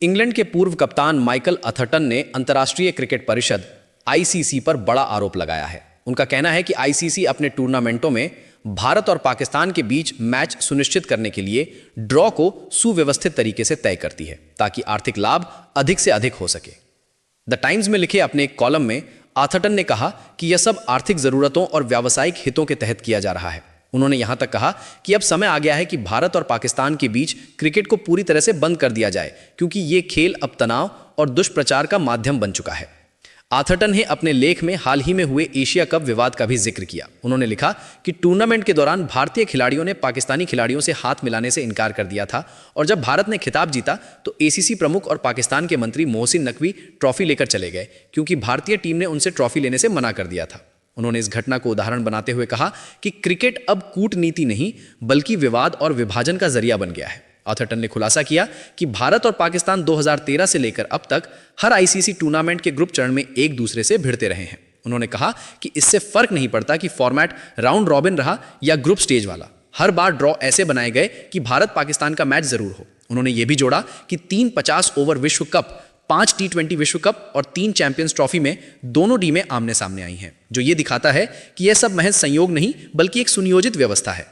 England के पूर्व कप्तान माइकल अथर्टन ने अंतर्राष्ट्रीय क्रिकेट परिषद आईसीसी पर बड़ा आरोप लगाया है। उनका कहना है कि आईसीसी अपने टूर्नामेंटों में भारत और पाकिस्तान के बीच मैच सुनिश्चित करने के लिए ड्रॉ को सुव्यवस्थित तरीके से तय करती है ताकि आर्थिक लाभ अधिक से अधिक हो सके। द टाइम्स में लिखे अपने एक कॉलम में अथर्टन ने कहा कि यह सब आर्थिक जरूरतों और व्यावसायिक हितों के तहत किया जा रहा है। उन्होंने यहां तक कहा कि अब समय आ गया है कि भारत और पाकिस्तान के बीच क्रिकेट को पूरी तरह से बंद कर दिया जाए, क्योंकि ये खेल अब तनाव और दुष्प्रचार का माध्यम बन चुका है। अथर्टन ने अपने लेख में हाल ही में हुए एशिया कप विवाद का भी जिक्र किया। उन्होंने लिखा कि टूर्नामेंट के दौरान भारतीय खिलाड़ियों ने पाकिस्तानी खिलाड़ियों से हाथ मिलाने से इनकार कर दिया था और जब भारत ने खिताब जीता तो एसीसी प्रमुख और पाकिस्तान के मंत्री मोहसिन नकवी ट्रॉफी लेकर चले गए, क्योंकि भारतीय टीम ने उनसे ट्रॉफी लेने से मना कर दिया था। उन्होंने इस घटना को उदाहरण बनाते हुए कहा कि क्रिकेट अब कूटनीति नहीं बल्कि विवाद और विभाजन का जरिया बन गया है। अथर्टन ने खुलासा किया कि भारत और पाकिस्तान 2013 से लेकर अब तक हर आईसीसी टूर्नामेंट के ग्रुप चरण में एक दूसरे से भिड़ते रहे हैं। उन्होंने कहा कि इससे फर्क नहीं पड़ता कि फॉर्मेट राउंड रॉबिन रहा या ग्रुप स्टेज वाला, हर बार ड्रॉ ऐसे बनाए गए कि भारत पाकिस्तान का मैच जरूर हो। उन्होंने ये भी जोड़ा कि 3 50 ओवर विश्व कप, 5 T20 विश्व कप और 3 चैंपियंस ट्रॉफी में दोनों टीमें आमने सामने आई हैं, जो ये दिखाता है कि यह सब महज संयोग नहीं बल्कि एक सुनियोजित व्यवस्था है।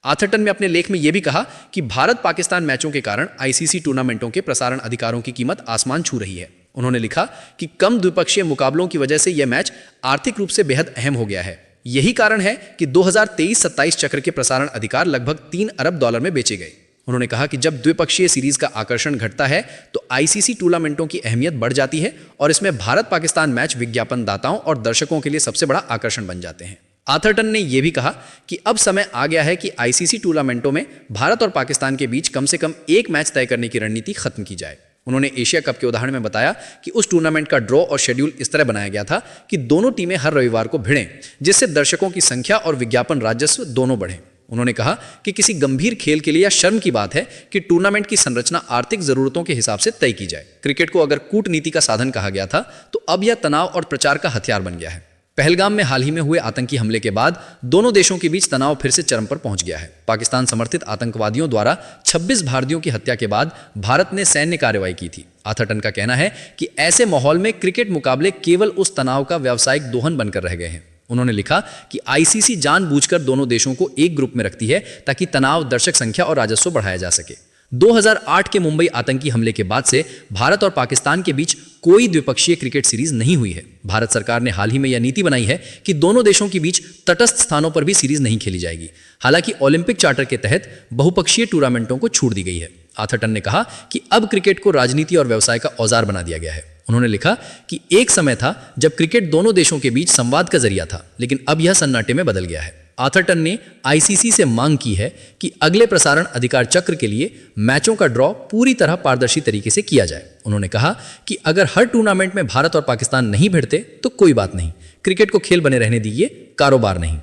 अथर्टन ने अपने लेख में यह भी कहा कि भारत पाकिस्तान मैचों के कारण आईसीसी टूर्नामेंटों के प्रसारण अधिकारों की कीमत आसमान छू रही है। उन्होंने लिखा कि कम द्विपक्षीय मुकाबलों की वजह से यह मैच आर्थिक रूप से बेहद अहम हो गया है। यही कारण है कि 2023-27 चक्र के प्रसारण अधिकार लगभग $3 अरब में बेचे गए। उन्होंने कहा कि जब द्विपक्षीय सीरीज का आकर्षण घटता है तो आईसीसी टूर्नामेंटों की अहमियत बढ़ जाती है और इसमें भारत पाकिस्तान मैच विज्ञापन दाताओं और दर्शकों के लिए सबसे बड़ा आकर्षण बन जाते हैं। अथर्टन ने यह भी कहा कि अब समय आ गया है कि आईसीसी टूर्नामेंटों में भारत और पाकिस्तान के बीच कम से कम एक मैच तय करने की रणनीति खत्म की जाए। उन्होंने एशिया कप के उदाहरण में बताया कि उस टूर्नामेंट का ड्रॉ और शेड्यूल इस तरह बनाया गया था कि दोनों टीमें हर रविवार को भिड़ें, जिससे दर्शकों की संख्या और विज्ञापन राजस्व दोनों बढ़े। उन्होंने कहा कि किसी गंभीर खेल के लिए यह शर्म की बात है कि टूर्नामेंट की संरचना आर्थिक जरूरतों के हिसाब से तय की जाए। क्रिकेट को अगर कूटनीति का साधन कहा गया था तो अब यह तनाव और प्रचार का हथियार बन गया है। पहलगाम में हाल ही में हुए आतंकी हमले के बाद दोनों देशों के बीच तनाव फिर से चरम पर पहुंच गया है। पाकिस्तान समर्थित आतंकवादियों द्वारा 26 भारतीयों की हत्या के बाद भारत ने सैन्य कार्रवाई की थी। अथर्टन का कहना है कि ऐसे माहौल में क्रिकेट मुकाबले केवल उस तनाव का व्यावसायिक दोहन बनकर रह गए हैं। उन्होंने लिखा कि आईसीसी जानबूझकर दोनों देशों को एक ग्रुप में रखती है ताकि तनाव, दर्शक संख्या और राजस्व बढ़ाया जा सके। 2008 के मुंबई आतंकी हमले के बाद से भारत और पाकिस्तान के बीच कोई द्विपक्षीय क्रिकेट सीरीज नहीं हुई है। भारत सरकार ने हाल ही में यह नीति बनाई है कि दोनों देशों के बीच तटस्थ स्थानों पर भी सीरीज नहीं खेली जाएगी। हालांकि ओलंपिक चार्टर के तहत बहुपक्षीय टूर्नामेंटों को छूट दी गई है। अथर्टन ने कहा कि अब क्रिकेट को राजनीति और व्यवसाय का औजार बना दिया गया है। उन्होंने लिखा कि एक समय था जब क्रिकेट दोनों देशों के बीच संवाद का जरिया था, लेकिन अब यह सन्नाटे में बदल गया है। अथर्टन ने आईसीसी से मांग की है कि अगले प्रसारण अधिकार चक्र के लिए मैचों का ड्रॉ पूरी तरह पारदर्शी तरीके से किया जाए। उन्होंने कहा कि अगर हर टूर्नामेंट में भारत और पाकिस्तान नहीं भिड़ते तो कोई बात नहीं, क्रिकेट को खेल बने रहने दीजिए, कारोबार नहीं।